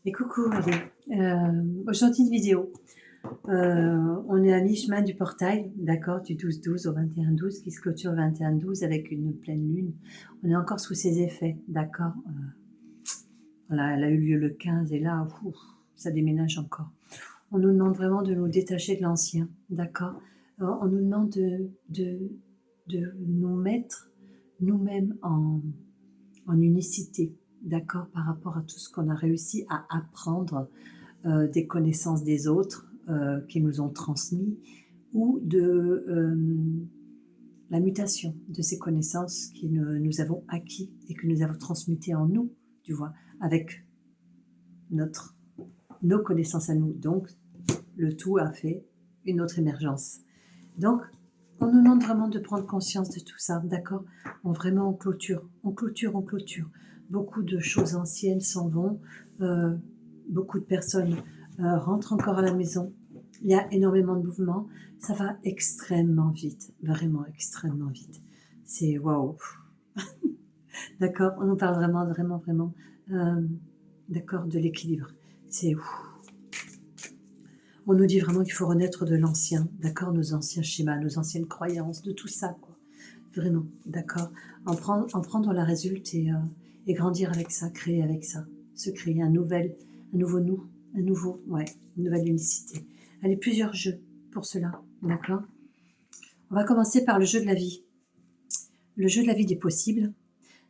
Et coucou, allez. Aujourd'hui une vidéo. On est à mi-chemin du portail, d'accord, du 12-12 au 21-12 qui se clôture 21-12 avec une pleine lune. On est encore sous ses effets, d'accord. Voilà, elle a eu lieu le 15 et là, ouf, ça déménage encore. On nous demande vraiment de nous détacher de l'ancien, d'accord. On nous demande de nous mettre nous-mêmes en unicité, d'accord, par rapport à tout ce qu'on a réussi à apprendre des connaissances des autres qui nous ont transmis ou de la mutation de ces connaissances que nous avons acquis et que nous avons transmutées en nous, tu vois, avec nos connaissances à nous. Donc, le tout a fait une autre émergence. Donc, on nous demande vraiment de prendre conscience de tout ça, d'accord? Vraiment, on clôture. Beaucoup de choses anciennes s'en vont. Beaucoup de personnes rentrent encore à la maison. Il y a énormément de mouvements. Ça va extrêmement vite, vraiment extrêmement vite. C'est waouh. D'accord? On nous parle vraiment, d'accord, de l'équilibre. C'est on nous dit vraiment qu'il faut renaître de l'ancien, d'accord, nos anciens schémas, nos anciennes croyances, de tout ça, quoi. Vraiment, d'accord. En prendre la résulte et grandir avec ça, créer avec ça, se créer un nouveau nous, une nouvelle unicité. Allez, plusieurs jeux pour cela, d'accord. On va commencer par le jeu de la vie. Le jeu de la vie des possibles,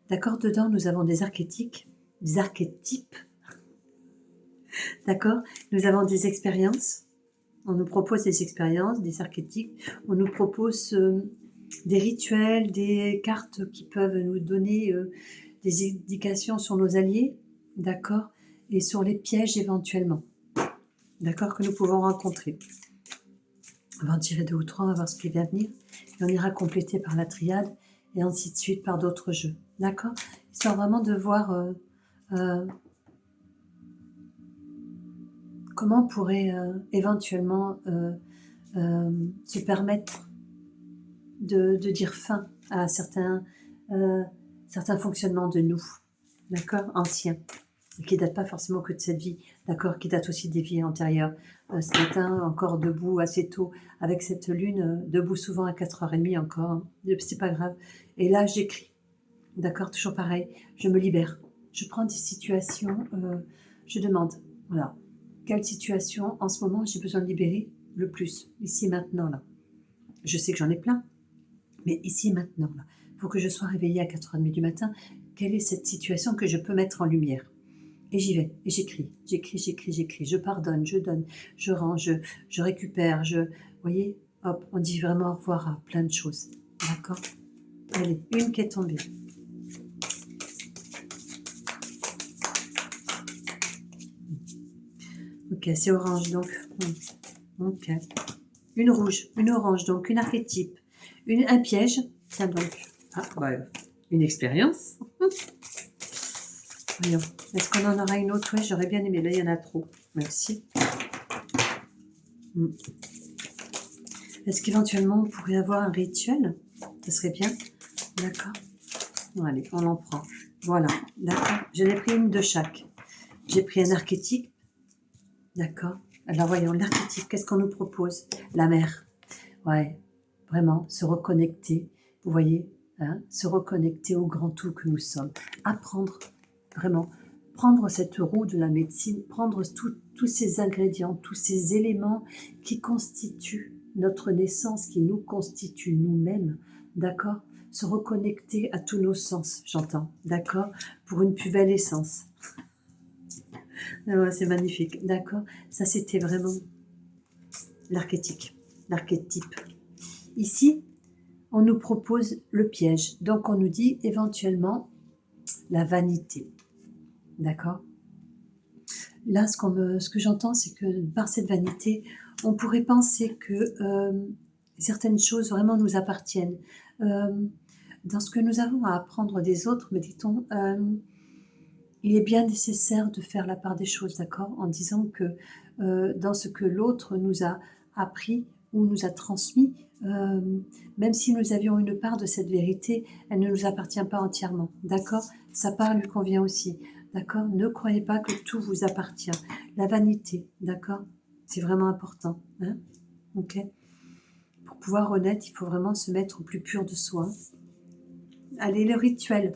d'accord. Dedans, nous avons des archétypes, d'accord. Nous avons des expériences. On nous propose des expériences, des archétypes. On nous propose des rituels, des cartes qui peuvent nous donner des indications sur nos alliés, d'accord, et sur les pièges éventuellement, d'accord, que nous pouvons rencontrer. On va en tirer 2 ou 3, on va voir ce qui va venir, et on ira compléter par la triade, et ainsi de suite par d'autres jeux, d'accord, histoire vraiment de voir comment on pourrait éventuellement se permettre de dire fin à certains fonctionnements de nous, d'accord, anciens, qui ne datent pas forcément que de cette vie, d'accord, qui datent aussi des vies antérieures. Ce matin, encore debout assez tôt, avec cette lune, debout souvent à 4h30 encore, hein, c'est pas grave. Et là, j'écris, d'accord, toujours pareil, je me libère. Je prends des situations, je demande, voilà, quelle situation en ce moment j'ai besoin de libérer le plus, ici, maintenant, là. Je sais que j'en ai plein, mais ici, maintenant, là, il faut que je sois réveillée à 4h30 du matin. Quelle est cette situation que je peux mettre en lumière? Et j'y vais, et j'écris. Je pardonne, je donne, je rends, je récupère, vous voyez, hop, on dit vraiment au revoir à plein de choses. D'accord? Allez, une qui est tombée. Ok, c'est orange, donc. Ok. Une rouge, une orange, donc une archétype. Un piège, tiens donc. Ah, bah, une expérience. Voyons, est-ce qu'on en aura une autre? Oui, j'aurais bien aimé, là il y en a trop. Merci. Est-ce qu'éventuellement on pourrait avoir un rituel? Ça serait bien. D'accord. Bon, allez, on en prend. Voilà, d'accord. J'en ai pris une de chaque. J'ai pris un archétype. D'accord. Alors voyons, l'archétype, qu'est-ce qu'on nous propose? La mer. Ouais, vraiment, se reconnecter. Vous voyez, hein, se reconnecter au grand tout que nous sommes. Apprendre, vraiment, prendre cette roue de la médecine, prendre tous ces ingrédients, tous ces éléments qui constituent notre naissance, qui nous constituent nous-mêmes, d'accord? Se reconnecter à tous nos sens, j'entends, d'accord? Pour une plus belle essence. Ah, c'est magnifique, d'accord? Ça, c'était vraiment l'archétype. Ici, on nous propose le piège. Donc, on nous dit éventuellement la vanité, d'accord? Là, ce que j'entends, c'est que par cette vanité, on pourrait penser que certaines choses vraiment nous appartiennent. Dans ce que nous avons à apprendre des autres, me dit-on, il est bien nécessaire de faire la part des choses, d'accord, en disant que dans ce que l'autre nous a appris ou nous a transmis, même si nous avions une part de cette vérité, elle ne nous appartient pas entièrement, d'accord? Sa part lui convient aussi. d'accord? Ne croyez pas que tout vous appartient. La vanité, d'accord? C'est vraiment important, hein? Ok? Pour pouvoir honnête, il faut vraiment se mettre au plus pur de soi. Allez, le rituel,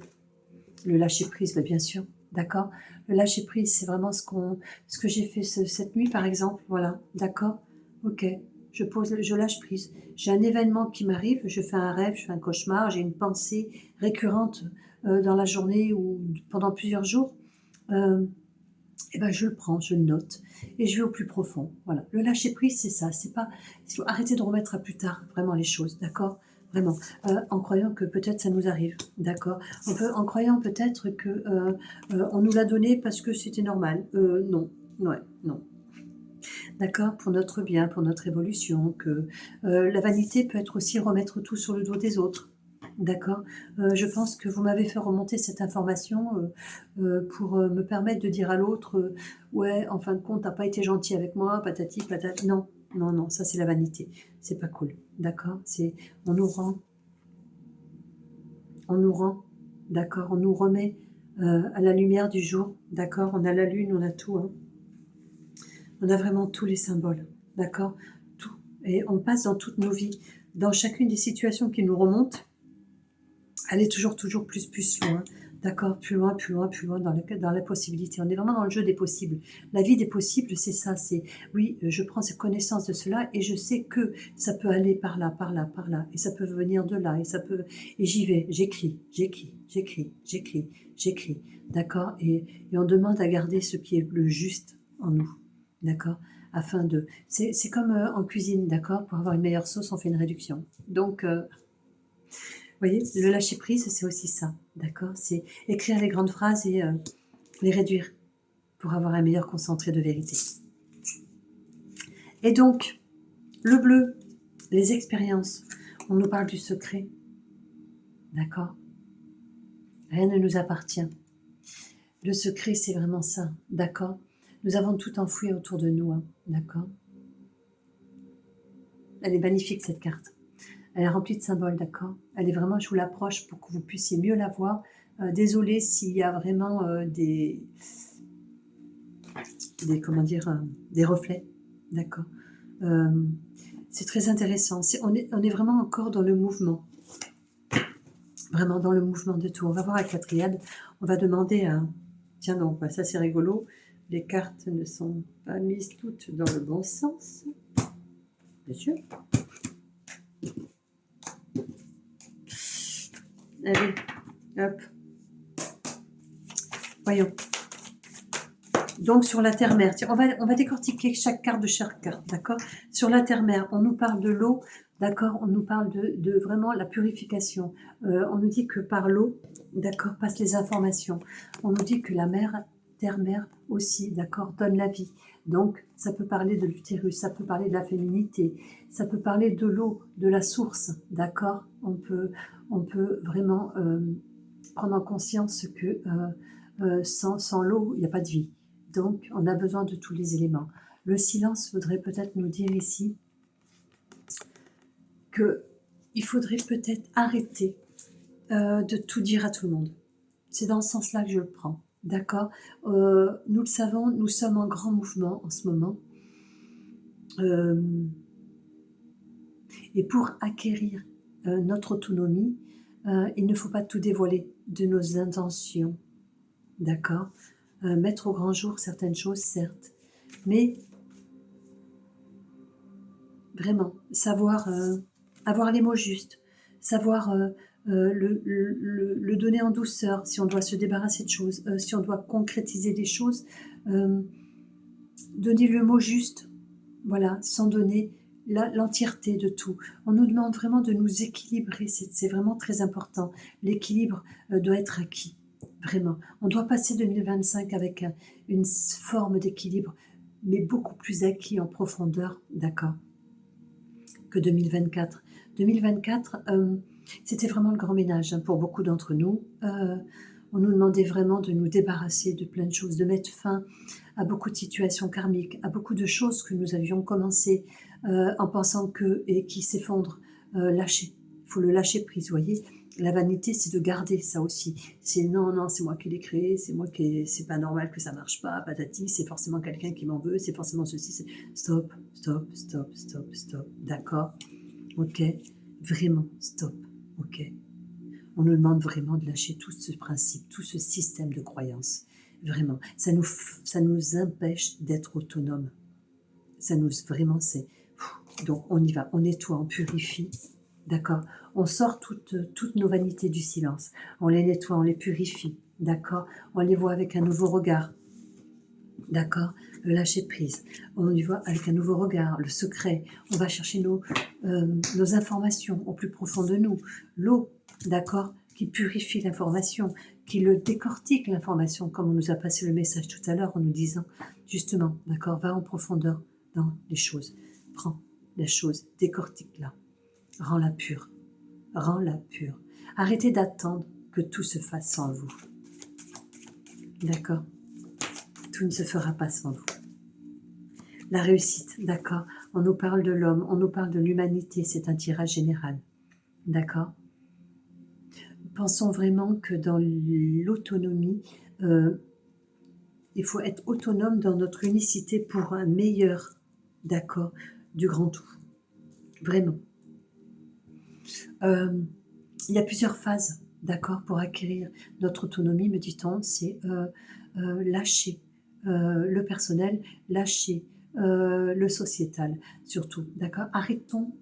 le lâcher prise, bah, bien sûr, d'accord? Le lâcher prise, c'est vraiment ce que j'ai fait cette nuit, par exemple, voilà, d'accord? Ok, je lâche prise. J'ai un événement qui m'arrive, je fais un rêve, je fais un cauchemar, j'ai une pensée récurrente dans la journée ou pendant plusieurs jours. Et ben je le prends, je le note et je vais au plus profond. Voilà. Le lâcher prise, c'est ça. C'est pas, il faut arrêter de remettre à plus tard vraiment les choses, d'accord? Vraiment, en croyant que peut-être ça nous arrive, d'accord? En croyant peut-être que on nous l'a donné parce que c'était normal. Non, ouais, non. D'accord? Pour notre bien, pour notre évolution, que la vanité peut être aussi remettre tout sur le dos des autres. D'accord? Je pense que vous m'avez fait remonter cette information, pour, me permettre de dire à l'autre, «Ouais, en fin de compte, tu pas été gentil avec moi, patati patata». Non, non, non, ça c'est la vanité. C'est pas cool. D'accord? C'est on nous rend on nous rend, d'accord? On nous remet, à la lumière du jour, d'accord? On a la lune, on a tout, hein. On a vraiment tous les symboles, d'accord? Tout. Et on passe dans toutes nos vies, dans chacune des situations qui nous remontent, aller toujours plus loin, d'accord? Plus loin, plus loin, plus loin dans la possibilité. On est vraiment dans le jeu des possibles. La vie des possibles, c'est ça, c'est oui, je prends cette connaissance de cela et je sais que ça peut aller par là, par là, par là, et ça peut venir de là, et ça peut et j'y vais, j'écris, d'accord? Et on demande à garder ce qui est le juste en nous, d'accord? Afin de c'est comme, en cuisine, d'accord? Pour avoir une meilleure sauce, on fait une réduction. Donc vous voyez, le lâcher prise, c'est aussi ça, d'accord? C'est écrire les grandes phrases et les réduire pour avoir un meilleur concentré de vérité. Et donc, le bleu, les expériences, on nous parle du secret, d'accord? Rien ne nous appartient. Le secret, c'est vraiment ça, d'accord? Nous avons tout enfoui autour de nous, hein, d'accord? Elle est magnifique, cette carte. Elle est remplie de symboles, d'accord? Elle est vraiment, je vous l'approche pour que vous puissiez mieux la voir. Désolée s'il y a vraiment comment dire, des reflets, d'accord? C'est très intéressant. On est vraiment encore dans le mouvement, vraiment dans le mouvement de tout. On va voir avec la triade, on va demander à... Tiens donc, bah ça c'est rigolo, les cartes ne sont pas mises toutes dans le bon sens, bien sûr. Allez, hop. Voyons. Donc sur la terre-mère, on va décortiquer chaque carte de chaque carte, d'accord? Sur la terre-mère, on nous parle de l'eau, d'accord? On nous parle de vraiment la purification. On nous dit que par l'eau, d'accord, passent les informations. On nous dit que la mère, terre-mère aussi, d'accord, donne la vie. Donc ça peut parler de l'utérus, ça peut parler de la féminité, ça peut parler de l'eau, de la source, d'accord? On peut vraiment prendre en conscience que sans l'eau, il n'y a pas de vie. Donc, on a besoin de tous les éléments. Le silence voudrait peut-être nous dire ici qu'il faudrait peut-être arrêter de tout dire à tout le monde. C'est dans ce sens-là que je le prends. D'accord? Nous le savons, nous sommes en grand mouvement en ce moment. Et pour acquérir notre autonomie, il ne faut pas tout dévoiler de nos intentions. D'accord? Mettre au grand jour certaines choses, certes, mais vraiment, savoir avoir les mots justes, savoir le donner en douceur, si on doit se débarrasser de choses, si on doit concrétiser des choses, donner le mot juste, voilà, sans donner l'entièreté de tout. On nous demande vraiment de nous équilibrer, c'est vraiment très important. L'équilibre doit être acquis, vraiment. On doit passer 2025 avec une forme d'équilibre, mais beaucoup plus acquis en profondeur, d'accord, que 2024. 2024, c'était vraiment le grand ménage hein, pour beaucoup d'entre nous. On nous demandait vraiment de nous débarrasser de plein de choses, de mettre fin à beaucoup de situations karmiques, à beaucoup de choses que nous avions commencé en pensant que et qui s'effondrent. Lâcher, il faut le lâcher prise, voyez. La vanité, c'est de garder ça aussi. C'est non, non, c'est moi qui l'ai créé, c'est moi qui, c'est pas normal que ça marche pas, patati, c'est forcément quelqu'un qui m'en veut, c'est forcément ceci, stop, stop, stop, stop, stop, d'accord, ok, vraiment, stop, ok. On nous demande vraiment de lâcher tout ce principe, tout ce système de croyance, vraiment. Ça nous empêche d'être autonomes. Ça nous, vraiment, c'est... Donc on y va, on nettoie, on purifie, d'accord. On sort toutes nos vanités du silence, on les nettoie, on les purifie, d'accord. On les voit avec un nouveau regard, d'accord. Le lâcher prise, on y voit avec un nouveau regard, le secret. On va chercher nos informations au plus profond de nous, l'eau, d'accord, qui purifie l'information, qui le décortique l'information, comme on nous a passé le message tout à l'heure en nous disant justement, d'accord, va en profondeur dans les choses, prends la chose, décortique-la, rends-la pure, rends-la pure. Arrêtez d'attendre que tout se fasse sans vous. D'accord? Tout ne se fera pas sans vous. La réussite, d'accord? On nous parle de l'homme, on nous parle de l'humanité, c'est un tirage général. D'accord? Pensons vraiment que dans l'autonomie, il faut être autonome dans notre unicité pour un meilleur, d'accord, du grand tout. Vraiment. Il y a plusieurs phases, d'accord, pour acquérir notre autonomie, me dit-on, c'est lâcher le personnel, lâcher le sociétal, surtout, d'accord. Arrêtons,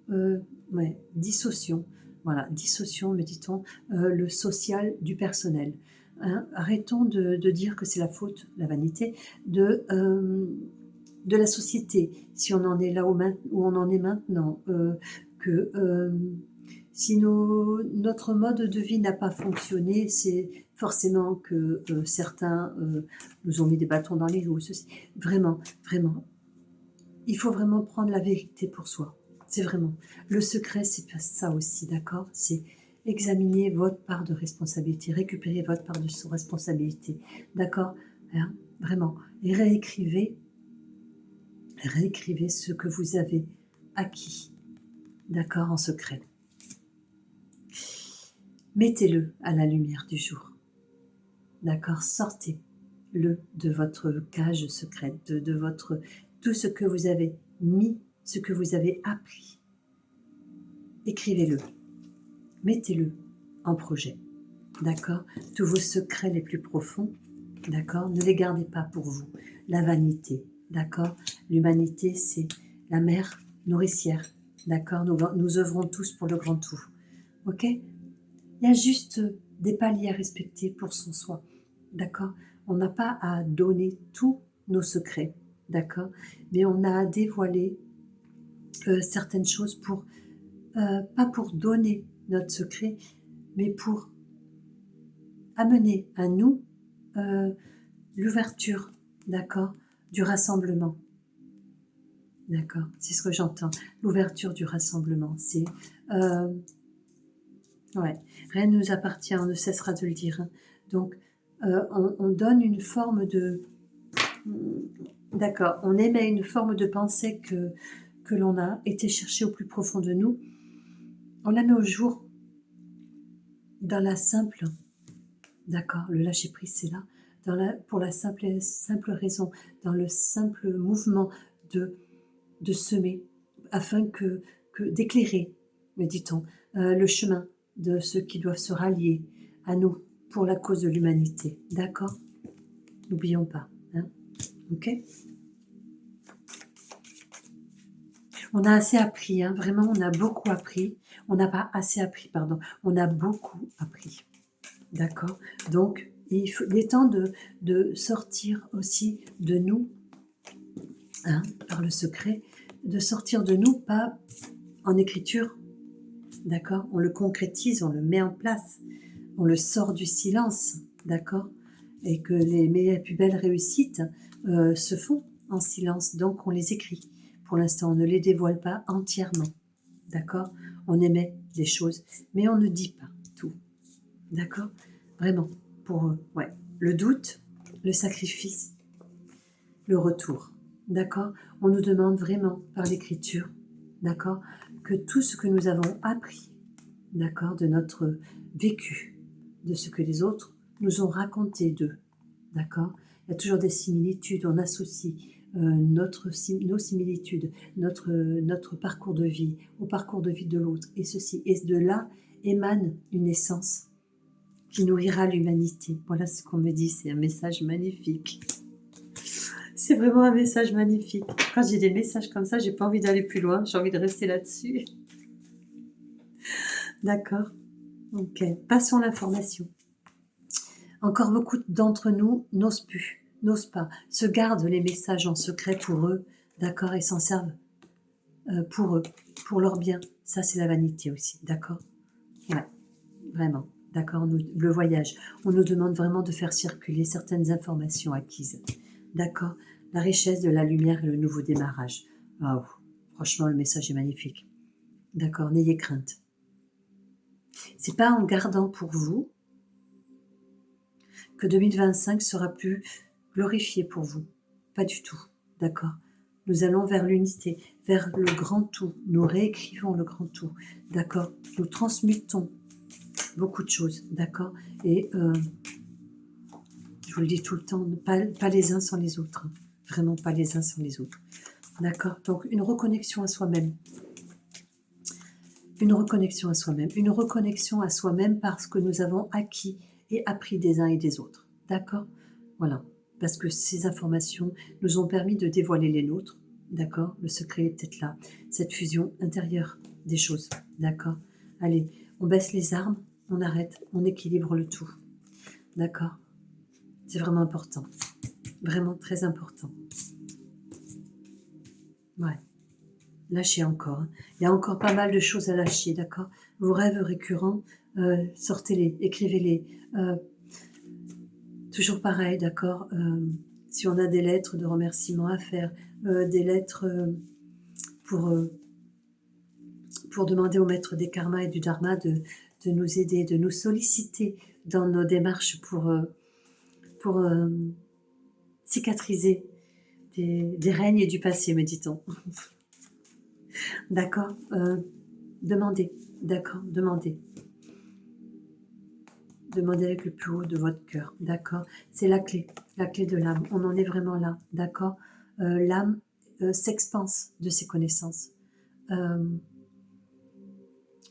dissocions, voilà, dissocions, me dit-on, le social du personnel. Hein. Arrêtons de dire que c'est la faute, la vanité, de la société, si on en est là où on en est maintenant, que si notre mode de vie n'a pas fonctionné, c'est forcément que certains nous ont mis des bâtons dans les roues. Vraiment, vraiment, il faut vraiment prendre la vérité pour soi. C'est vraiment. Le secret, c'est ça aussi, d'accord? C'est examiner votre part de responsabilité, récupérer votre part de responsabilité, d'accord? Hein? Vraiment. Et réécrivez ce que vous avez acquis, d'accord, en secret. Mettez-le à la lumière du jour, d'accord, sortez-le de votre cage secrète, de votre, tout ce que vous avez mis, ce que vous avez appris. Écrivez-le, mettez-le en projet, d'accord, tous vos secrets les plus profonds, d'accord, ne les gardez pas pour vous. La vanité, d'accord, l'humanité, c'est la mère nourricière, d'accord, nous œuvrons tous pour le grand tout, ok. Il y a juste des paliers à respecter pour son soi, d'accord. On n'a pas à donner tous nos secrets, d'accord, mais on a à dévoiler certaines choses pour, pas pour donner notre secret, mais pour amener à nous l'ouverture, d'accord, du rassemblement. D'accord, c'est ce que j'entends. L'ouverture du rassemblement, c'est... ouais, rien ne nous appartient, on ne cessera de le dire. Hein. Donc, on donne une forme de... D'accord, on émet une forme de pensée que l'on a été chercher au plus profond de nous. On la met au jour dans la simple... D'accord, le lâcher-prise, c'est là. Pour la simple raison, dans le simple mouvement de semer, afin d'éclairer, me dit-on, le chemin de ceux qui doivent se rallier à nous pour la cause de l'humanité. D'accord? N'oublions pas. Hein? Ok? On a assez appris, hein? Vraiment, on a beaucoup appris. On n'a pas assez appris, pardon. On a beaucoup appris. D'accord? Donc, il est temps de sortir aussi de nous, hein, par le secret, de sortir de nous, pas en écriture, d'accord? On le concrétise, on le met en place, on le sort du silence, d'accord? Et que les plus belles réussites se font en silence, donc on les écrit. Pour l'instant, on ne les dévoile pas entièrement, d'accord? On émet des choses, mais on ne dit pas tout, d'accord? Vraiment, pour ouais, le doute, le sacrifice, le retour, d'accord? On nous demande vraiment par l'écriture, d'accord, que tout ce que nous avons appris, d'accord, de notre vécu, de ce que les autres nous ont raconté d'eux. D'accord? Il y a toujours des similitudes, on associe nos similitudes, notre parcours de vie au parcours de vie de l'autre, et ceci. Et de là émane une essence qui nourrira l'humanité. Voilà ce qu'on me dit, c'est un message magnifique. C'est vraiment un message magnifique. Quand j'ai des messages comme ça, j'ai pas envie d'aller plus loin, j'ai envie de rester là-dessus. D'accord? Ok, passons l'information. Encore beaucoup d'entre nous n'osent plus, n'osent pas, se gardent les messages en secret pour eux, d'accord, et s'en servent pour eux, pour leur bien. Ça, c'est la vanité aussi, d'accord? Ouais, vraiment, d'accord. Le voyage, on nous demande vraiment de faire circuler certaines informations acquises, d'accord? La richesse de la lumière et le nouveau démarrage. Waouh, franchement, le message est magnifique. D'accord, n'ayez crainte. C'est pas en gardant pour vous que 2025 sera plus glorifié pour vous. Pas du tout, d'accord? Nous allons vers l'unité, vers le grand tout. Nous réécrivons le grand tout, d'accord? Nous transmutons beaucoup de choses, d'accord? Et je vous le dis tout le temps, pas les uns sans les autres. Hein. Vraiment pas les uns sans les autres. D'accord? Donc une reconnexion à soi-même. Une reconnexion à soi-même. Une reconnexion à soi-même parce que nous avons acquis et appris des uns et des autres. D'accord? Voilà. Parce que ces informations nous ont permis de dévoiler les nôtres. D'accord? Le secret est peut-être là. Cette fusion intérieure des choses. D'accord? Allez, on baisse les armes, on arrête, on équilibre le tout. D'accord? C'est vraiment important. Vraiment très important. Ouais. Lâchez encore. Hein. Il y a encore pas mal de choses à lâcher, d'accord? Vos rêves récurrents, sortez-les, écrivez-les. Toujours pareil, d'accord? Si on a des lettres de remerciement à faire, des lettres pour demander au maître des karmas et du dharma de nous aider, de nous solliciter dans nos démarches pour cicatriser des règnes du passé, me dit-on. D'accord? Demandez, d'accord? Demandez. Demandez avec le plus haut de votre cœur, d'accord? C'est la clé de l'âme. On en est vraiment là, d'accord? L'âme s'expanse de ses connaissances.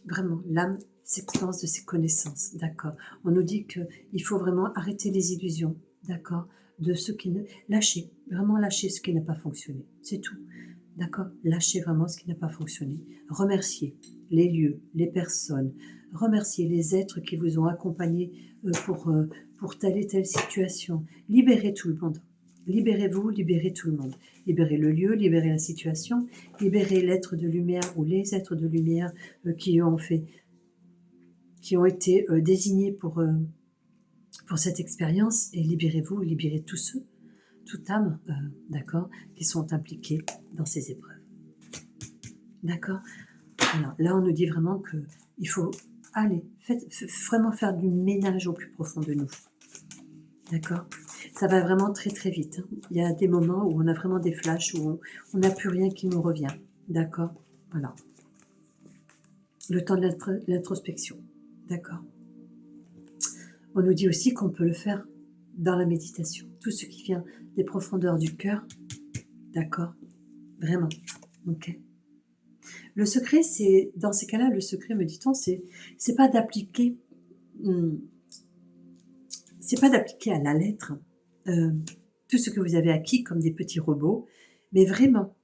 Vraiment, l'âme s'expanse de ses connaissances, d'accord? On nous dit qu'il faut vraiment arrêter les illusions, d'accord? De ce qui ne... Lâcher, vraiment lâcher ce qui n'a pas fonctionné, c'est tout, d'accord? Lâcher vraiment ce qui n'a pas fonctionné. Remercier les lieux, les personnes, remercier les êtres qui vous ont accompagné pour telle et telle situation. Libérez tout le monde. Libérez-vous, libérez tout le monde. Libérez le lieu, libérez la situation, libérez l'être de lumière ou les êtres de lumière qui ont été désignés pour cette expérience, et libérez-vous, libérez tous ceux, toute âme, d'accord, qui sont impliqués dans ces épreuves. D'accord? Alors, là, on nous dit vraiment qu'il faut aller, vraiment faire du ménage au plus profond de nous. D'accord? Ça va vraiment très très vite. Hein. Il y a des moments où on a vraiment des flashs, où on n'a plus rien qui nous revient. D'accord? Voilà. Le temps de l'introspection. D'accord? On nous dit aussi qu'on peut le faire dans la méditation. Tout ce qui vient des profondeurs du cœur. D'accord? Vraiment. Ok? Le secret, c'est, dans ces cas-là, le secret, me dit-on, c'est pas d'appliquer, c'est pas d'appliquer à la lettre tout ce que vous avez acquis comme des petits robots, mais vraiment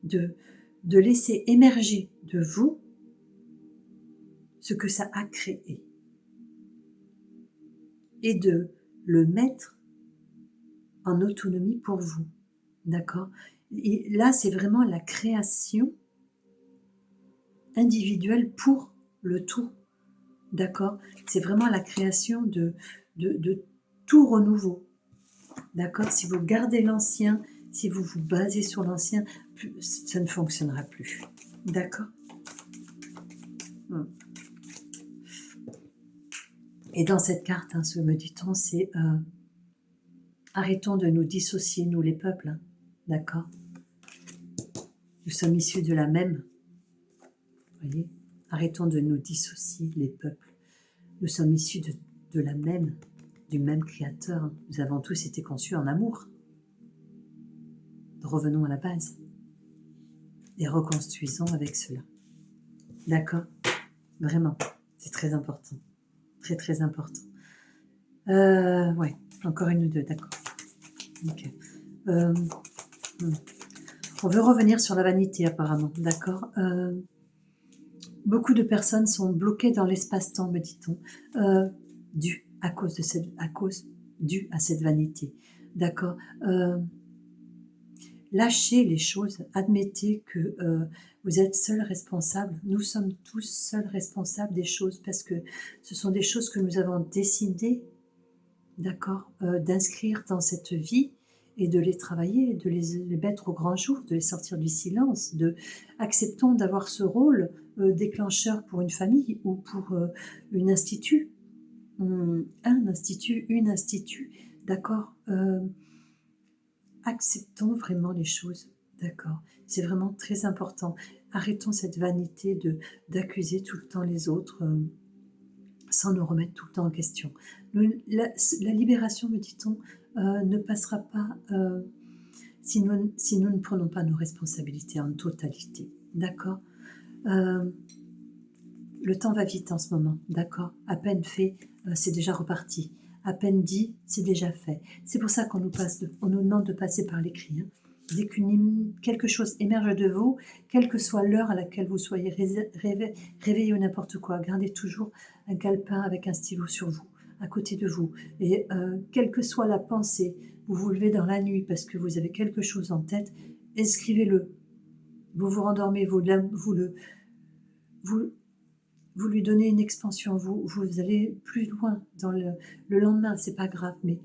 de laisser émerger de vous ce que ça a créé et de le mettre en autonomie pour vous. D'accord? Et là, c'est vraiment la création individuelle pour le tout. D'accord? C'est vraiment la création de tout renouveau. D'accord? Si vous gardez l'ancien, si vous vous basez sur l'ancien, ça ne fonctionnera plus. D'accord? Et dans cette carte, hein, ce me dit-on, c'est arrêtons de nous dissocier, nous les peuples. Hein, d'accord? Nous sommes issus de la même. Vous voyez? Arrêtons de nous dissocier, les peuples. Nous sommes issus de du même Créateur. Nous avons tous été conçus en amour. Revenons à la base et reconstruisons avec cela. D'accord? Vraiment, c'est très important. Très, très important. Ouais, encore une ou deux, d'accord. Ok. On veut revenir sur la vanité, apparemment, d'accord? Beaucoup de personnes sont bloquées dans l'espace-temps, me dit-on, dû à cette vanité, d'accord? Lâchez les choses, admettez que vous êtes seul responsable. Nous sommes tous seuls responsables des choses parce que ce sont des choses que nous avons décidé, d'accord, d'inscrire dans cette vie et de les travailler, de les mettre au grand jour, de les sortir du silence, acceptons d'avoir ce rôle déclencheur pour une famille ou pour une institut, un institut, une institut, d'accord. Acceptons vraiment les choses, d'accord. C'est vraiment très important. Arrêtons cette vanité d'accuser tout le temps les autres sans nous remettre tout le temps en question. La libération, me dit-on, ne passera pas si nous ne prenons pas nos responsabilités en totalité, d'accord. Le temps va vite en ce moment, d'accord. À peine fait, c'est déjà reparti. À peine dit, c'est déjà fait. C'est pour ça qu'on nous demande de passer par l'écrit. Hein. Dès quelque chose émerge de vous, quelle que soit l'heure à laquelle vous soyez réveillé ou n'importe quoi, gardez toujours un calepin avec un stylo sur vous, à côté de vous. Et quelle que soit la pensée, vous vous levez dans la nuit parce que vous avez quelque chose en tête, inscrivez-le. Vous vous rendormez, vous lui donnez une expansion, vous allez plus loin dans le lendemain, c'est pas grave, mais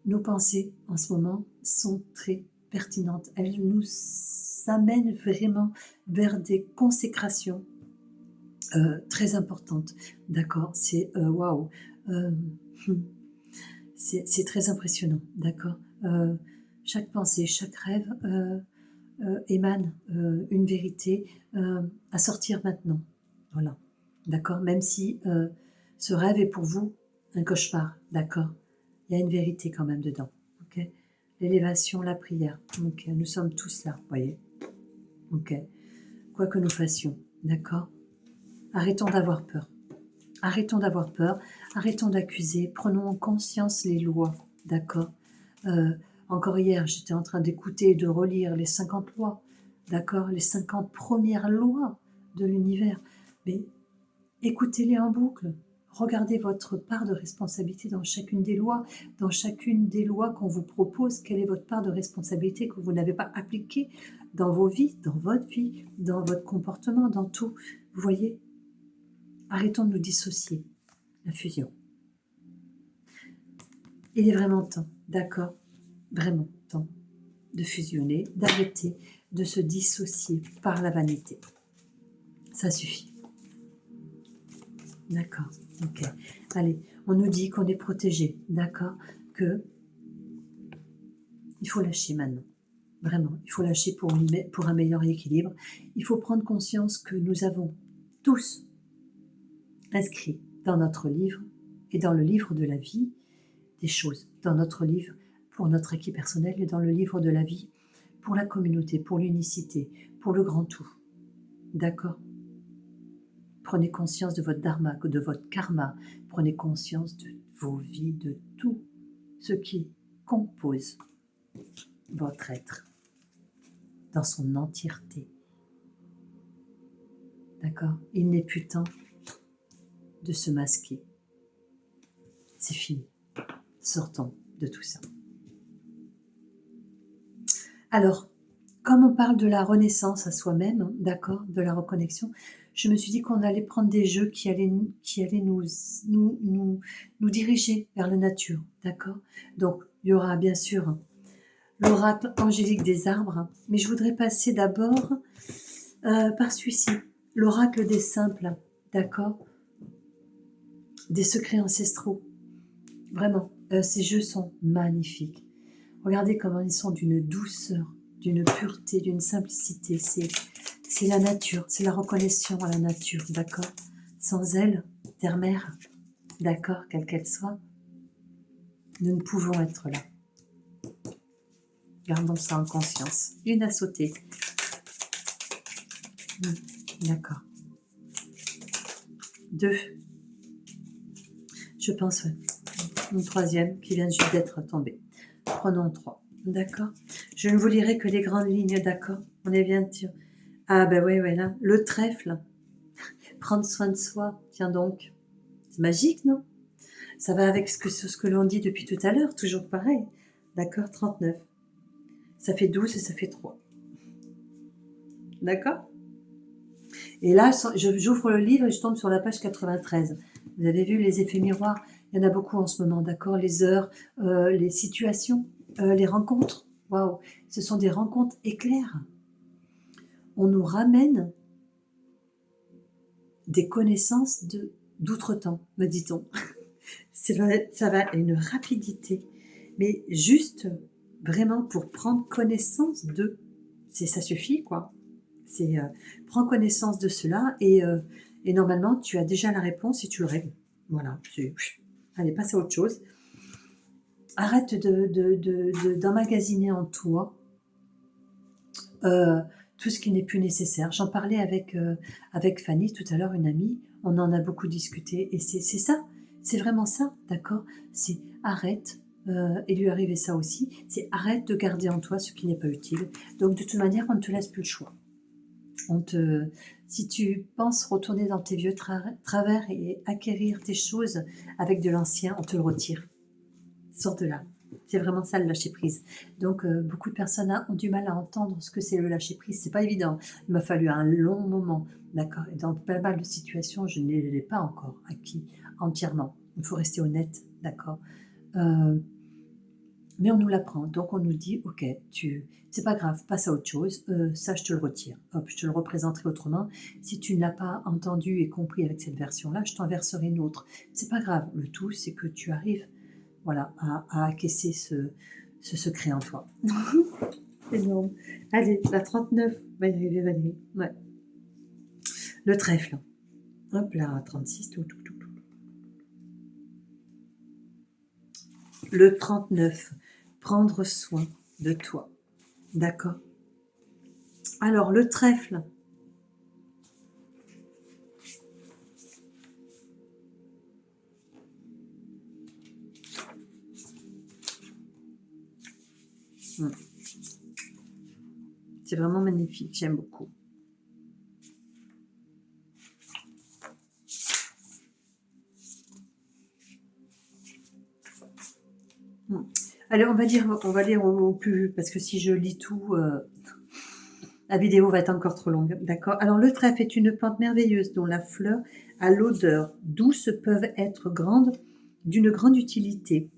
nos pensées en ce moment sont très pertinentes. Elles nous amènent vraiment vers des consécrations très importantes. D'accord? C'est waouh! C'est très impressionnant. D'accord? Chaque pensée, chaque rêve émane une vérité à sortir maintenant. Voilà. D'accord? Même si ce rêve est pour vous un cauchemar. D'accord? Il y a une vérité quand même dedans. Ok? L'élévation, la prière. Ok? Nous sommes tous là, voyez? Ok? Quoi que nous fassions. D'accord? Arrêtons d'avoir peur. Arrêtons d'avoir peur. Arrêtons d'accuser. Prenons en conscience les lois. D'accord? Encore hier, j'étais en train d'écouter et de relire les 50 lois. D'accord? Les 50 premières lois de l'univers. Mais écoutez-les en boucle. Regardez votre part de responsabilité dans chacune des lois. Dans chacune des lois qu'on vous propose, quelle est votre part de responsabilité que vous n'avez pas appliquée dans vos vies, dans votre vie, dans votre comportement, dans tout. Vous voyez? Arrêtons de nous dissocier. La fusion. Il est vraiment temps, d'accord? Vraiment temps de fusionner, d'arrêter de se dissocier par la vanité. Ça suffit. D'accord, ok. Allez, on nous dit qu'on est protégé, d'accord? Que il faut lâcher maintenant. Vraiment, il faut lâcher pour un meilleur équilibre. Il faut prendre conscience que nous avons tous inscrit dans notre livre et dans le livre de la vie des choses. Dans notre livre pour notre acquis personnel et dans le livre de la vie pour la communauté, pour l'unicité, pour le grand tout. D'accord? Prenez conscience de votre dharma, de votre karma. Prenez conscience de vos vies, de tout ce qui compose votre être dans son entièreté. D'accord? Il n'est plus temps de se masquer. C'est fini. Sortons de tout ça. Alors, comme on parle de la renaissance à soi-même, d'accord, de la reconnexion, je me suis dit qu'on allait prendre des jeux qui allaient nous diriger vers la nature, d'accord. Donc, il y aura bien sûr l'oracle angélique des arbres, mais je voudrais passer d'abord par celui-ci, l'oracle des simples, d'accord, des secrets ancestraux. Vraiment, ces jeux sont magnifiques. Regardez comment ils sont d'une douceur, d'une pureté, d'une simplicité. C'est la nature, c'est la reconnaissance à la nature, d'accord? Sans elle, terre-mère, d'accord, quelle qu'elle soit, nous ne pouvons être là. Gardons ça en conscience. Une à sauter. D'accord. 2. Je pense, ouais. Une troisième qui vient juste d'être tombée. Prenons 3. D'accord. Je ne vous lirai que les grandes lignes, d'accord. On est bien sûr. Ah ben oui, ouais, là. Le trèfle. Prendre soin de soi. Tiens donc. C'est magique, non? Ça va avec ce que l'on dit depuis tout à l'heure. Toujours pareil. D'accord, 39. Ça fait 12 et ça fait 3. D'accord? Et là, j'ouvre le livre et je tombe sur la page 93. Vous avez vu les effets miroirs? Il y en a beaucoup en ce moment, d'accord? Les heures, les situations, les rencontres. Waouh! Ce sont des rencontres éclairs. On nous ramène des connaissances d'outre-temps, me dit-on. Ça va à une rapidité, mais juste vraiment pour prendre connaissance de. Ça suffit, quoi. Prends connaissance de cela et normalement, tu as déjà la réponse et tu le règles. Voilà. Allez, passe à autre chose. Arrête d'emmagasiner en toi tout ce qui n'est plus nécessaire. J'en parlais avec Fanny tout à l'heure, une amie. On en a beaucoup discuté et c'est ça. C'est vraiment ça, d'accord? C'est arrête. Et lui arrivait ça aussi. C'est arrête de garder en toi ce qui n'est pas utile. Donc de toute manière, on ne te laisse plus le choix. Si tu penses retourner dans tes vieux travers et acquérir tes choses avec de l'ancien, on te le retire. Sors de là. C'est vraiment ça le lâcher prise. Donc beaucoup de personnes ont du mal à entendre ce que c'est le lâcher prise. C'est pas évident. Il m'a fallu un long moment, d'accord. Et dans pas mal de situations, je ne l'ai pas encore acquis entièrement. Il faut rester honnête, d'accord. Mais on nous l'apprend, donc on nous dit, ok, c'est pas grave, passe à autre chose, ça je te le retire, hop, je te le représenterai autrement. Si tu ne l'as pas entendu et compris avec cette version-là, je t'en verserai une autre. C'est pas grave, le tout c'est que tu arrives, voilà, à acquiescer ce secret en toi. Énorme. Allez, la 39, va y arriver Valérie. Ouais. Le trèfle. Hop là, 36, tout. Le 39, prendre soin de toi. D'accord. Alors, le trèfle. C'est vraiment magnifique, j'aime beaucoup. Allez, on va lire au plus, parce que si je lis tout, la vidéo va être encore trop longue. D'accord. Alors, le trèfle est une plante merveilleuse dont la fleur a l'odeur douce peuvent être d'une grande utilité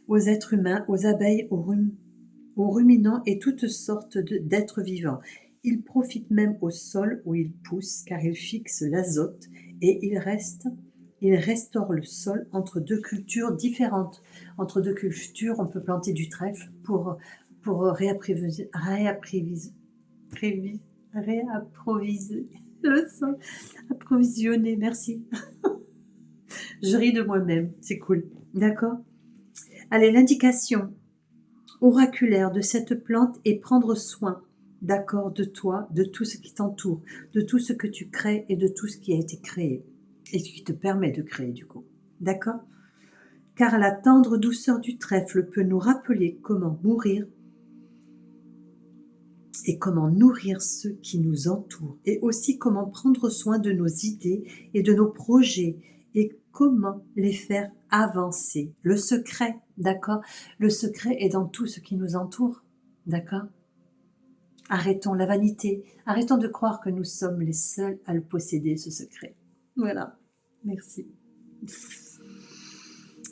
aux êtres humains, aux abeilles, aux ruminants et toutes sortes d'êtres vivants. Il profite même au sol où il pousse car il fixe l'azote et il restaure le sol entre deux cultures différentes. Entre deux cultures, on peut planter du trèfle pour réapprovisionner le sol. Approvisionner, merci. Je ris de moi-même, c'est cool. D'accord? Allez, l'indication oraculaire de cette plante est prendre soin, d'accord, de toi, de tout ce qui t'entoure, de tout ce que tu crées et de tout ce qui a été créé et qui te permet de créer du coup. D'accord? Car la tendre douceur du trèfle peut nous rappeler comment mourir et comment nourrir ceux qui nous entourent et aussi comment prendre soin de nos idées et de nos projets et comment les faire avancer. Le secret, d'accord? Le secret est dans tout ce qui nous entoure, d'accord? Arrêtons la vanité, arrêtons de croire que nous sommes les seuls à le posséder, ce secret. Voilà, merci.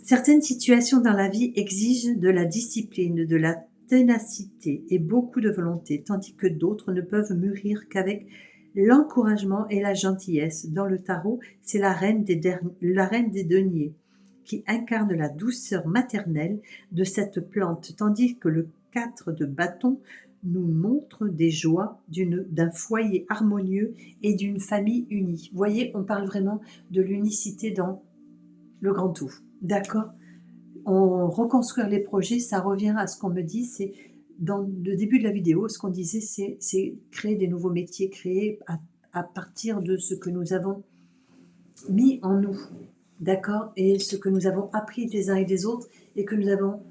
Certaines situations dans la vie exigent de la discipline, de la ténacité et beaucoup de volonté, tandis que d'autres ne peuvent mûrir qu'avec l'encouragement et la gentillesse. Dans le tarot, c'est la reine des deniers qui incarne la douceur maternelle de cette plante, tandis que le 4 de bâton nous montre des joies d'un foyer harmonieux et d'une famille unie. Vous voyez, on parle vraiment de l'unicité dans le grand tout. D'accord? On reconstruire les projets, ça revient à ce qu'on me dit, c'est dans le début de la vidéo, ce qu'on disait, c'est créer des nouveaux métiers, créer à partir de ce que nous avons mis en nous, d'accord? Et ce que nous avons appris des uns et des autres et que nous avons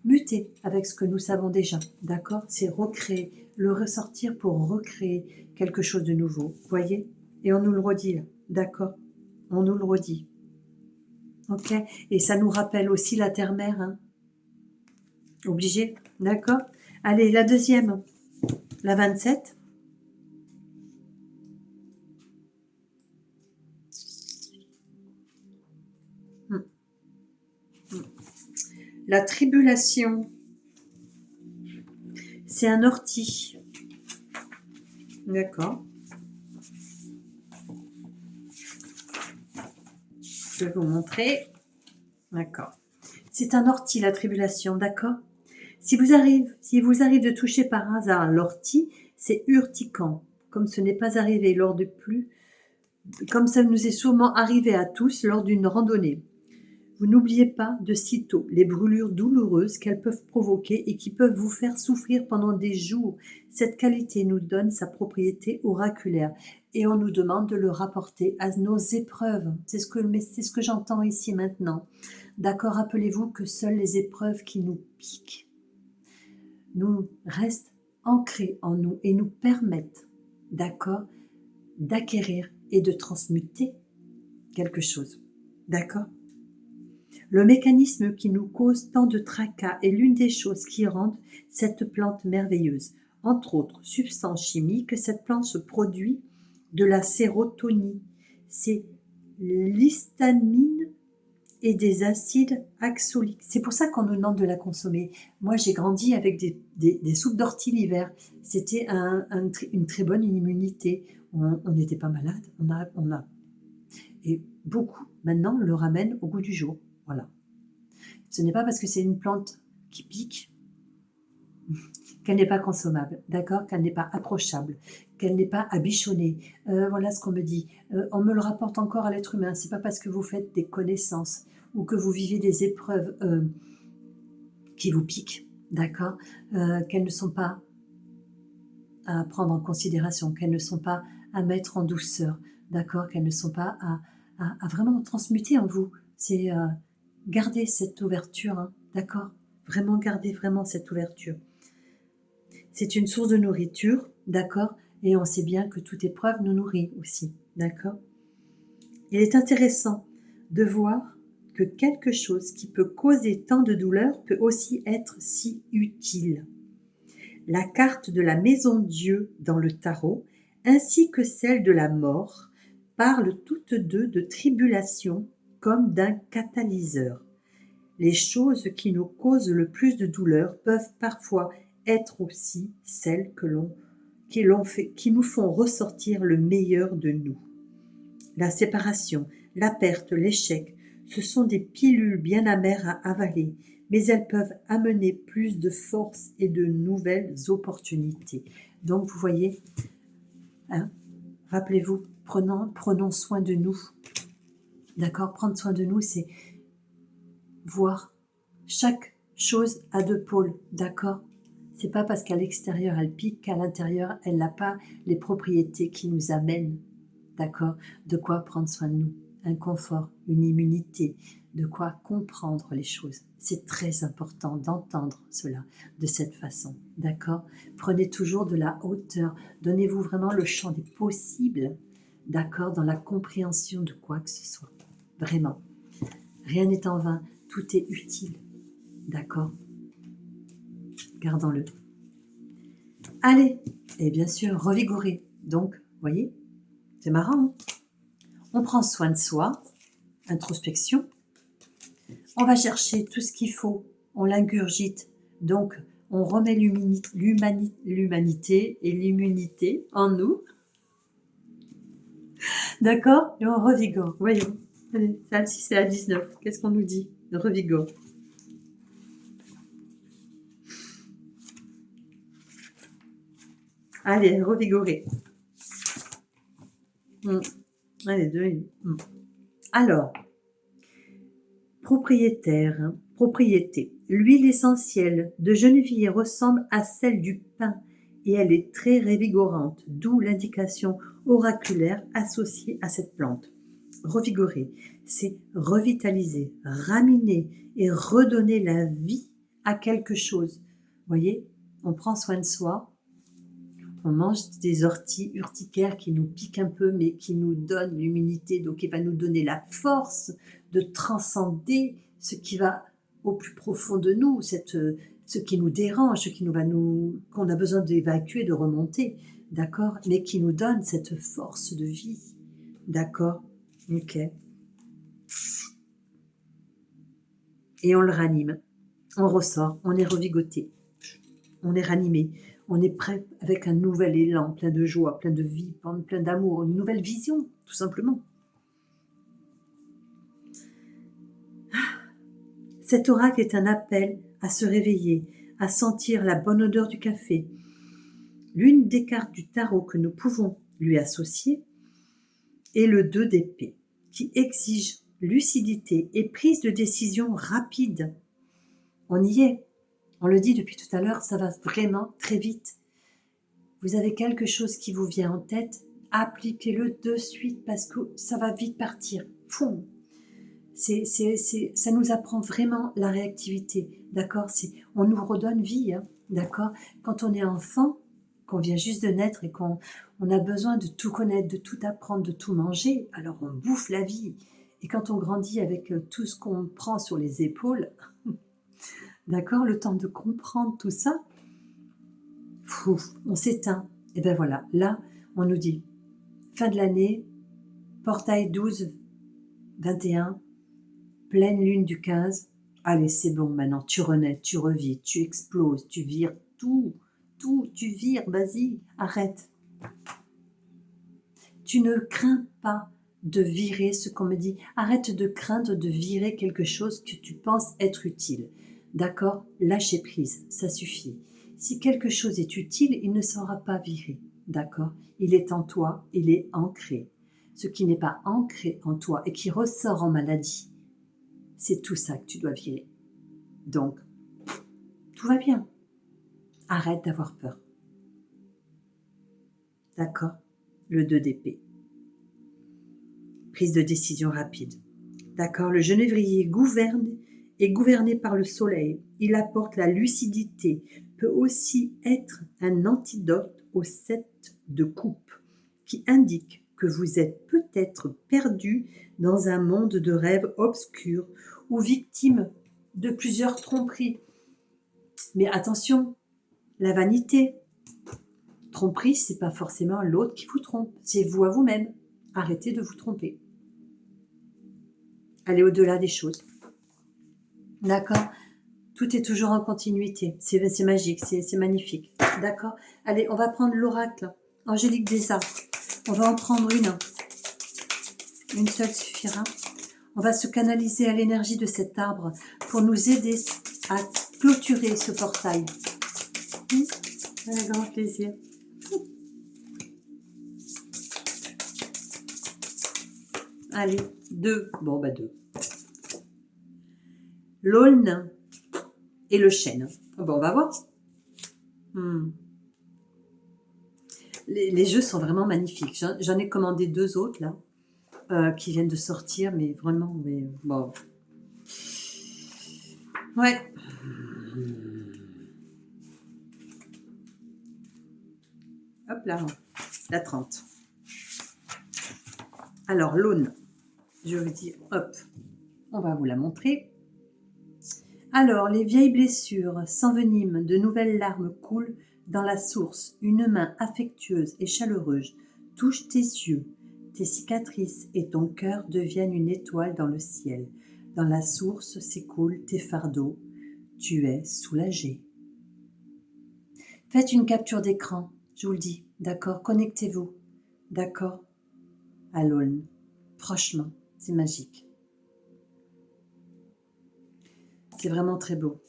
muté avec ce que nous savons déjà, d'accord? C'est recréer, le ressortir pour recréer quelque chose de nouveau, vous voyez? Et on nous le redit là, d'accord? On nous le redit. Ok? Et ça nous rappelle aussi la terre-mère, hein? Obligé, d'accord? Allez, la deuxième, la 27. La tribulation, c'est un ortie. D'accord. Je vais vous montrer. D'accord. C'est un ortie, la tribulation, d'accord? Si vous arrive de toucher par hasard l'ortie, c'est urticant, comme ce n'est pas arrivé lors de plus, comme ça nous est sûrement arrivé à tous lors d'une randonnée. Vous n'oubliez pas de sitôt les brûlures douloureuses qu'elles peuvent provoquer et qui peuvent vous faire souffrir pendant des jours. Cette qualité nous donne sa propriété oraculaire et on nous demande de le rapporter à nos épreuves. C'est ce que j'entends ici maintenant. D'accord, rappelez-vous que seules les épreuves qui nous piquent nous restent ancrées en nous et nous permettent, d'accord, d'acquérir et de transmuter quelque chose. D'accord? Le mécanisme qui nous cause tant de tracas est l'une des choses qui rendent cette plante merveilleuse. Entre autres substances chimiques, cette plante se produit de la sérotonine, c'est l'histamine et des acides oxaliques. C'est pour ça qu'on nous demande de la consommer. Moi, j'ai grandi avec des soupes d'ortie l'hiver. C'était une très bonne immunité. On n'était pas malade. Et beaucoup, maintenant, le ramènent au goût du jour. Voilà. Ce n'est pas parce que c'est une plante qui pique qu'elle n'est pas consommable, d'accord? Qu'elle n'est pas approchable, qu'elle n'est pas abichonnée. Voilà ce qu'on me dit. On me le rapporte encore à l'être humain. C'est pas parce que vous faites des connaissances ou que vous vivez des épreuves qui vous piquent, d'accord? Qu'elles ne sont pas à prendre en considération, qu'elles ne sont pas à mettre en douceur, d'accord? Qu'elles ne sont pas à vraiment transmuter en vous. C'est garder cette ouverture, hein, d'accord? Vraiment garder vraiment cette ouverture. C'est une source de nourriture, d'accord? Et on sait bien que toute épreuve nous nourrit aussi, d'accord? Il est intéressant de voir que quelque chose qui peut causer tant de douleur peut aussi être si utile. La carte de la maison Dieu dans le tarot, ainsi que celle de la mort, parlent toutes deux de tribulation comme d'un catalyseur. Les choses qui nous causent le plus de douleur peuvent parfois être aussi celles qui nous font ressortir le meilleur de nous. La séparation, la perte, l'échec, ce sont des pilules bien amères à avaler, mais elles peuvent amener plus de force et de nouvelles opportunités. Donc vous voyez, hein, rappelez-vous, prenons soin de nous. D'accord? Prendre soin de nous, c'est voir chaque chose à deux pôles. D'accord? C'est pas parce qu'à l'extérieur elle pique qu'à l'intérieur elle n'a pas les propriétés qui nous amènent, d'accord, de quoi prendre soin de nous, un confort, une immunité, de quoi comprendre les choses. C'est très important d'entendre cela de cette façon, d'accord? Prenez toujours de la hauteur, donnez-vous vraiment le champ des possibles, d'accord, dans la compréhension de quoi que ce soit. Vraiment, rien n'est en vain, tout est utile, d'accord? Gardons-le. Allez, et bien sûr, revigorer. Donc, vous voyez, c'est marrant. Hein? On prend soin de soi, introspection. On va chercher tout ce qu'il faut, on l'ingurgite. Donc, on remet l'humanité et l'immunité en nous. D'accord? Et on revigore. Voyons. Allez, ça, si c'est à 19, qu'est-ce qu'on nous dit? Revigore. Allez, revigorer. Allez, deux. Alors, propriétaire, propriété. L'huile essentielle de genevrier ressemble à celle du pin et elle est très revigorante, d'où l'indication oraculaire associée à cette plante. Revigorer, c'est revitaliser, raminer et redonner la vie à quelque chose. Vous voyez, on prend soin de soi, on mange des orties urticaires qui nous piquent un peu, mais qui nous donnent l'immunité, donc qui va nous donner la force de transcender ce qui va au plus profond de nous, ce qui nous dérange, ce qui qu'on a besoin d'évacuer, de remonter, d'accord, mais qui nous donne cette force de vie, d'accord, ok. Et on le ranime, on ressort, on est revigoté, on est ranimé, on est prêt avec un nouvel élan, plein de joie, plein de vie, plein d'amour, une nouvelle vision, tout simplement. Cet oracle est un appel à se réveiller, à sentir la bonne odeur du café. L'une des cartes du tarot que nous pouvons lui associer est le 2 d'épée, qui exige lucidité et prise de décision rapide. On y est. On le dit depuis tout à l'heure, ça va vraiment très vite. Vous avez quelque chose qui vous vient en tête, appliquez-le de suite parce que ça va vite partir. Foum. Ça nous apprend vraiment la réactivité, d'accord. On nous redonne vie, hein, d'accord. Quand on est enfant, qu'on vient juste de naître et qu'on a besoin de tout connaître, de tout apprendre, de tout manger, alors on bouffe la vie. Et quand on grandit avec tout ce qu'on prend sur les épaules, d'accord, le temps de comprendre tout ça, on s'éteint. Et ben voilà, là, on nous dit, fin de l'année, portail 12-21, pleine lune du 15, allez, c'est bon, maintenant, tu renais, tu revis, tu exploses, tu vires tout, tu vires, vas-y, arrête. Tu ne crains pas de virer ce qu'on me dit. Arrête de craindre de virer quelque chose que tu penses être utile. D'accord? Lâcher prise, ça suffit. Si quelque chose est utile, il ne sera pas viré. D'accord? Il est en toi, il est ancré. Ce qui n'est pas ancré en toi et qui ressort en maladie, c'est tout ça que tu dois virer. Donc, tout va bien. Arrête d'avoir peur. D'accord? Le 2 d'épée. Prise de décision rapide. D'accord? Le genévrier est gouverné par le soleil. Il apporte la lucidité, peut aussi être un antidote au 7 de coupe, qui indique que vous êtes peut-être perdu dans un monde de rêves obscurs ou victime de plusieurs tromperies. Mais attention, la vanité. Tromperie, c'est pas forcément l'autre qui vous trompe, c'est vous à vous-même. Arrêtez de vous tromper. Allez au-delà des choses. D'accord? Tout est toujours en continuité. C'est magique, c'est magnifique. D'accord? Allez, on va prendre l'oracle Angélique des Arts. On va en prendre une. Une seule suffira. On va se canaliser à l'énergie de cet arbre pour nous aider à clôturer ce portail. Avec grand plaisir. Allez, 2. Bon, bah 2. L'aulne et le chêne. Bon, on va voir. Les jeux sont vraiment magnifiques. J'en ai commandé 2 autres là, qui viennent de sortir, mais vraiment, bon. Ouais. Hop là, la 30. Alors, l'aune, je vous dis, hop, on va vous la montrer. Alors, les vieilles blessures s'enveniment, de nouvelles larmes coulent dans la source. Une main affectueuse et chaleureuse touche tes yeux. Tes cicatrices et ton cœur deviennent une étoile dans le ciel. Dans la source s'écoulent tes fardeaux. Tu es soulagé. Faites une capture d'écran, je vous le dis, d'accord? Connectez-vous, d'accord? À l'aulne. Franchement, c'est magique. C'est vraiment très beau.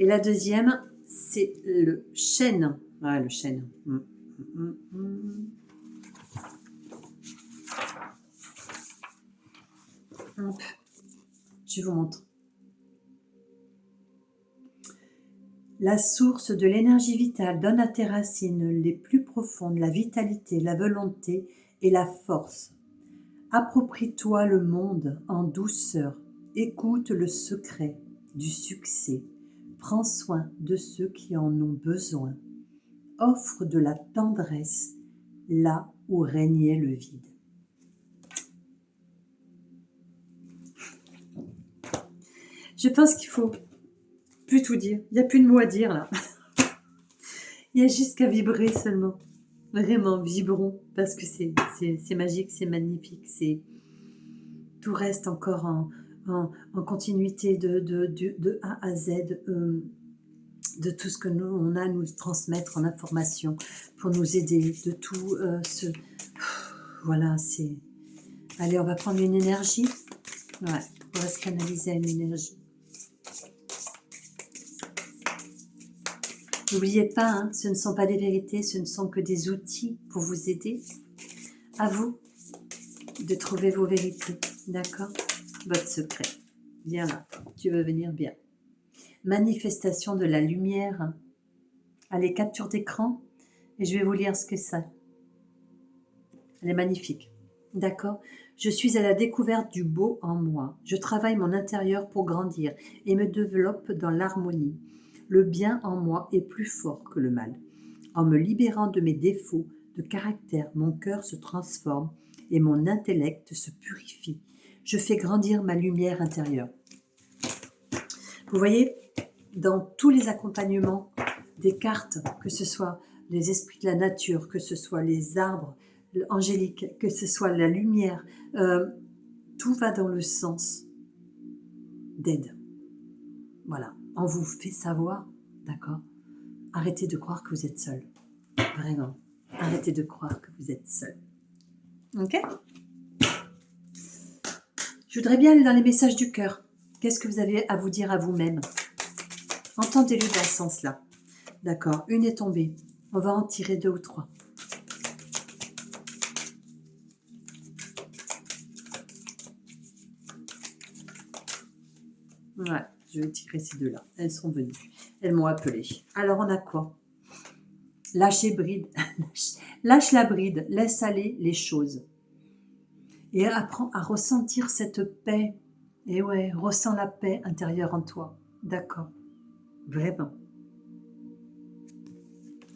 Et la deuxième, c'est le chêne. Ah, le chêne. Hop, je vous montre. La source de l'énergie vitale donne à tes racines les plus profondes la vitalité, la volonté et la force. Approprie-toi le monde en douceur. Écoute le secret du succès. Prends soin de ceux qui en ont besoin. Offre de la tendresse là où régnait le vide. Je pense qu'il faut plus tout dire. Il n'y a plus de mots à dire là. Il y a juste qu'à vibrer seulement. Vraiment, vibrons. Parce que c'est magique, c'est magnifique. Tout reste encore en continuité de A à Z. De tout ce que nous, on a à nous transmettre en information pour nous aider. De tout Voilà, c'est... Allez, on va prendre une énergie. Ouais, on va se canaliser à une énergie. N'oubliez pas, hein, ce ne sont pas des vérités, ce ne sont que des outils pour vous aider. À vous de trouver vos vérités, d'accord? Votre secret. Viens là, tu veux venir bien. Manifestation de la lumière. Allez, capture d'écran et je vais vous lire ce que c'est. Elle est magnifique, d'accord? Je suis à la découverte du beau en moi. Je travaille mon intérieur pour grandir et me développe dans l'harmonie. Le bien en moi est plus fort que le mal. En me libérant de mes défauts de caractère, mon cœur se transforme et mon intellect se purifie. Je fais grandir ma lumière intérieure. Vous voyez, dans tous les accompagnements des cartes, que ce soit les esprits de la nature, que ce soit les arbres angéliques, que ce soit la lumière, tout va dans le sens d'aide. Voilà, on vous fait savoir, d'accord? Arrêtez de croire que vous êtes seul. Vraiment, arrêtez de croire que vous êtes seul. Ok? Je voudrais bien aller dans les messages du cœur. Qu'est-ce que vous avez à vous dire à vous-même? Entendez-le dans ce sens-là. D'accord, une est tombée. On va en tirer 2 ou 3. Ouais, je vais tirer ces 2-là. Elles sont venues. Elles m'ont appelé. Alors, on a quoi? Lâchez bride. Lâche la bride. Laisse aller les choses. Et apprends à ressentir cette paix. Et ouais, ressens la paix intérieure en toi. D'accord. Vraiment.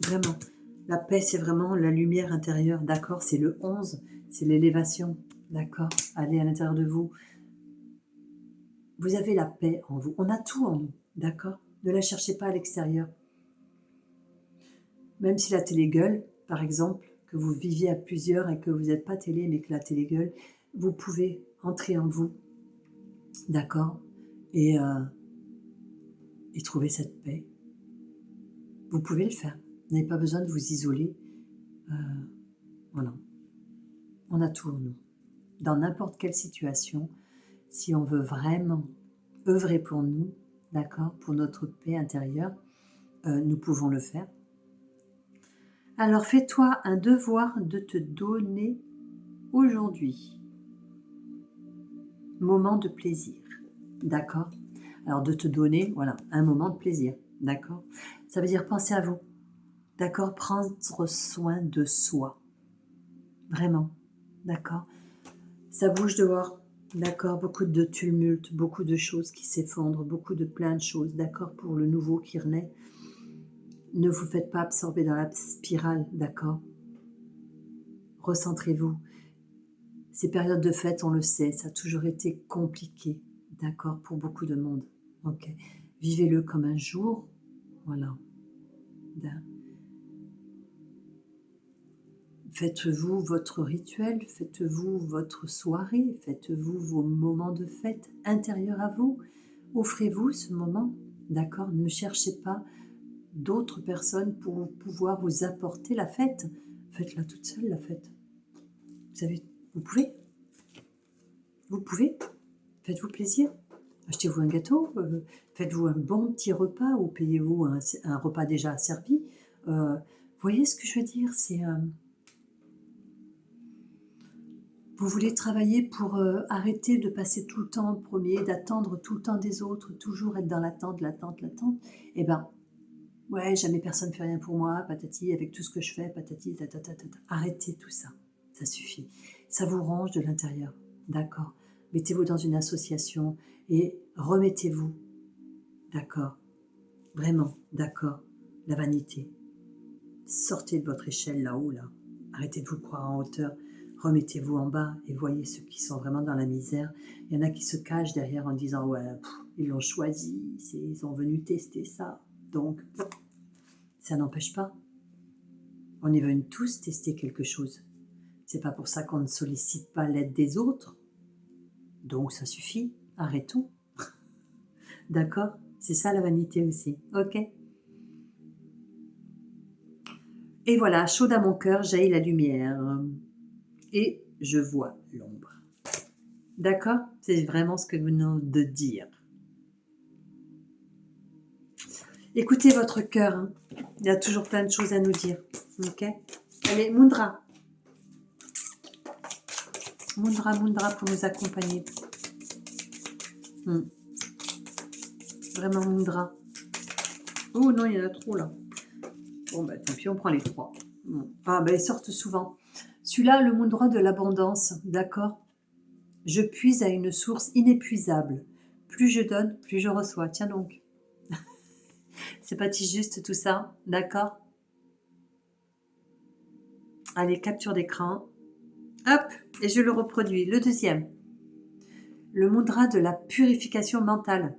Vraiment. La paix, c'est vraiment la lumière intérieure. D'accord. C'est le 11. C'est l'élévation. D'accord. Allez à l'intérieur de vous. Vous avez la paix en vous. On a tout en nous. D'accord. Ne la cherchez pas à l'extérieur. Même si la télé gueule, par exemple, que vous viviez à plusieurs et que vous n'êtes pas télé, mais que la télé gueule, vous pouvez entrer en vous, d'accord, et trouver cette paix. Vous pouvez le faire. Vous n'avez pas besoin de vous isoler. Voilà. On a tout en nous. Dans n'importe quelle situation, si on veut vraiment œuvrer pour nous, d'accord, pour notre paix intérieure, nous pouvons le faire. Alors fais-toi un devoir de te donner aujourd'hui. Moment de plaisir, d'accord? Alors de te donner, voilà, un moment de plaisir, d'accord? Ça veut dire penser à vous, d'accord? Prendre soin de soi, vraiment, d'accord? Ça bouge dehors, d'accord? Beaucoup de tumulte, beaucoup de choses qui s'effondrent, beaucoup de plein de choses, d'accord? Pour le nouveau qui renaît. Ne vous faites pas absorber dans la spirale, d'accord? Recentrez-vous. Ces périodes de fête, on le sait, ça a toujours été compliqué, d'accord, pour beaucoup de monde. Ok, vivez-le comme un jour, voilà. Faites-vous votre rituel, faites-vous votre soirée, faites-vous vos moments de fête intérieurs à vous. Offrez-vous ce moment, d'accord? Ne cherchez pas d'autres personnes pour pouvoir vous apporter la fête. Faites-la toute seule, la fête. Vous savez, vous pouvez. Vous pouvez. Faites-vous plaisir. Achetez-vous un gâteau, faites-vous un bon petit repas ou payez-vous un repas déjà servi. Vous voyez ce que je veux dire? C'est, vous voulez travailler pour, arrêter de passer tout le temps en premier, d'attendre tout le temps des autres, toujours être dans l'attente, l'attente, l'attente. Eh ben, ouais, jamais personne ne fait rien pour moi, patati, avec tout ce que je fais, patati, tatata, tata. Arrêtez tout ça, ça suffit. Ça vous range de l'intérieur, d'accord? Mettez-vous dans une association et remettez-vous, d'accord? Vraiment, d'accord? La vanité. Sortez de votre échelle là-haut, là. Arrêtez de vous croire en hauteur. Remettez-vous en bas et voyez ceux qui sont vraiment dans la misère. Il y en a qui se cachent derrière en disant ouais, ils l'ont choisi, ils sont venus tester ça. Donc, ça n'empêche pas. On est venus tous tester quelque chose. C'est pas pour ça qu'on ne sollicite pas l'aide des autres. Donc ça suffit. Arrêtons. D'accord? C'est ça la vanité aussi. Ok? Et voilà, chaude à mon cœur, jaillit la lumière. Et je vois l'ombre. D'accord? C'est vraiment ce que vous venez de dire. Écoutez votre cœur. Hein. Il y a toujours plein de choses à nous dire. Ok? Allez, Mundra. Mundra pour nous accompagner. Vraiment Mundra. Oh non, il y en a trop là. Bon, bah tant pis, on prend les 3. Bon. Ah, bah ils sortent souvent. Celui-là, le Mundra de l'abondance. D'accord? Je puise à une source inépuisable. Plus je donne, plus je reçois. Tiens donc. C'est pas si juste tout ça, d'accord? Allez, capture d'écran. Hop, et je le reproduis. Le deuxième. Le mudra de la purification mentale.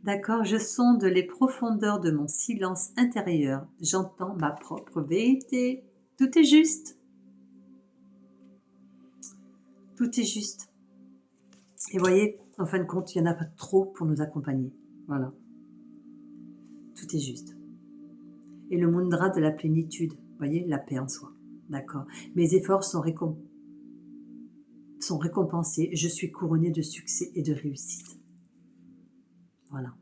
D'accord, je sonde les profondeurs de mon silence intérieur. J'entends ma propre vérité. Tout est juste. Tout est juste. Et voyez, en fin de compte, il n'y en a pas trop pour nous accompagner. Voilà. Tout est juste. Et le mudra de la plénitude. Voyez, la paix en soi. D'accord. Mes efforts sont récompensés. Je suis couronnée de succès et de réussite. Voilà.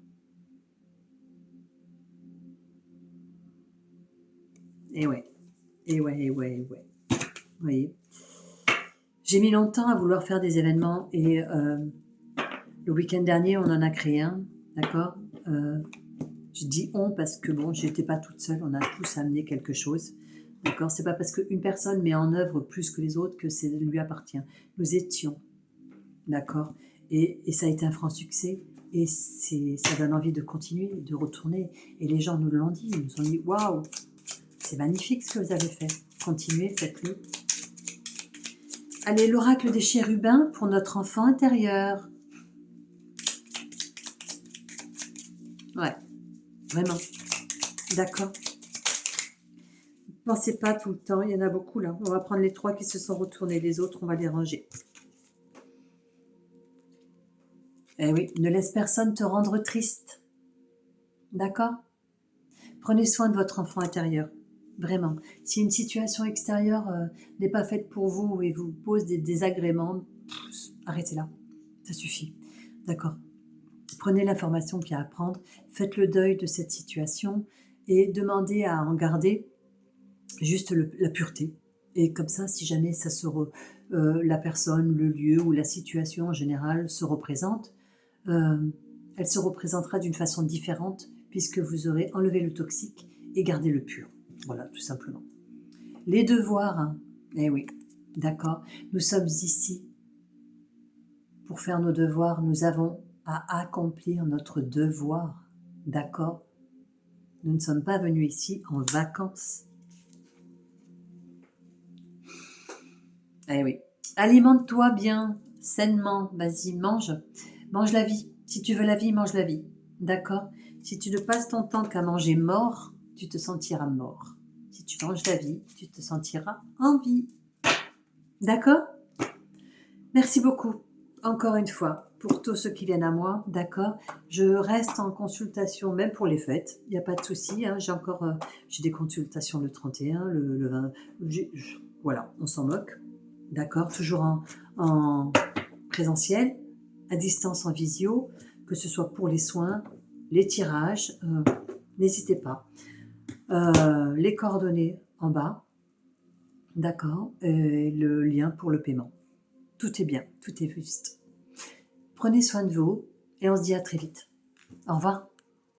Et ouais. Et ouais, et ouais, et ouais. Vous voyez. J'ai mis longtemps à vouloir faire des événements et le week-end dernier, on en a créé un, d'accord. Je dis on parce que bon, j'étais pas toute seule, on a tous amené quelque chose, d'accord. C'est pas parce qu'une personne met en œuvre plus que les autres que ça lui appartient. Nous étions, d'accord, et ça a été un franc succès et ça donne envie de continuer, de retourner. Et les gens nous l'ont dit, ils nous ont dit waouh, c'est magnifique ce que vous avez fait. Continuez, faites-le. Allez, l'oracle des chérubins pour notre enfant intérieur. Ouais, vraiment. D'accord. Ne pensez pas tout le temps, il y en a beaucoup là. On va prendre les 3 qui se sont retournés, les autres, on va les ranger. Eh oui, ne laisse personne te rendre triste. D'accord? Prenez soin de votre enfant intérieur. Vraiment. Si une situation extérieure n'est pas faite pour vous et vous pose des désagréments, arrêtez là. Ça suffit. D'accord? Prenez l'information qu'il y a à prendre, faites le deuil de cette situation et demandez à en garder juste la pureté. Et comme ça, si jamais la personne, le lieu ou la situation en général se représente, elle se représentera d'une façon différente puisque vous aurez enlevé le toxique et gardé le pur. Voilà, tout simplement. Les devoirs, hein. Eh oui, d'accord. Nous sommes ici pour faire nos devoirs. Nous avons à accomplir notre devoir. D'accord? Nous ne sommes pas venus ici en vacances. Eh oui. Alimente-toi bien, sainement. Vas-y, mange. Mange la vie. Si tu veux la vie, mange la vie. D'accord? Si tu ne passes ton temps qu'à manger mort, tu te sentiras mort. Si tu manges la vie, tu te sentiras en vie. D'accord? Merci beaucoup, encore une fois, pour tous ceux qui viennent à moi. D'accord? Je reste en consultation, même pour les fêtes. Il n'y a pas de souci. Hein. J'ai des consultations le 31, le 20. Voilà, on s'en moque. D'accord? Toujours en présentiel, à distance en visio, que ce soit pour les soins, les tirages, n'hésitez pas. Les coordonnées en bas, d'accord, et le lien pour le paiement. Tout est bien, tout est juste. Prenez soin de vous et on se dit à très vite. Au revoir.